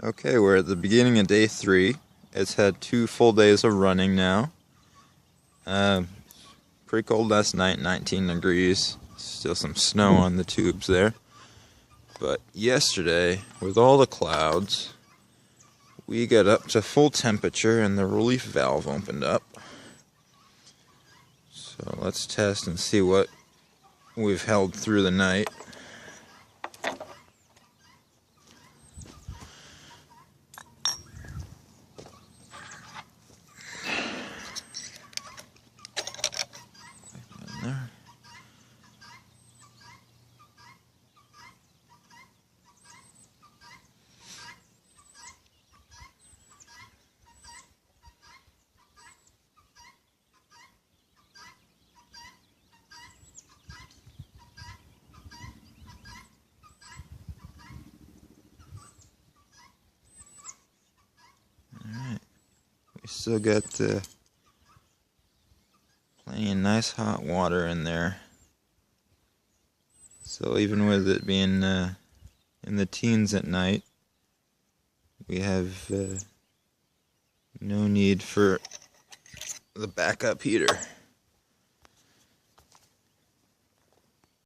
Okay, we're at the beginning of day 3. It's had 2 full days of running now. Pretty cold last night, 19 degrees. Still some snow on the tubes there. But yesterday, with all the clouds, we got up to full temperature and the relief valve opened up. So let's test and see what we've held through the night. There. Alright, we still got plenty of nice hot water in there. So even with it being in the teens at night, we have no need for the backup heater.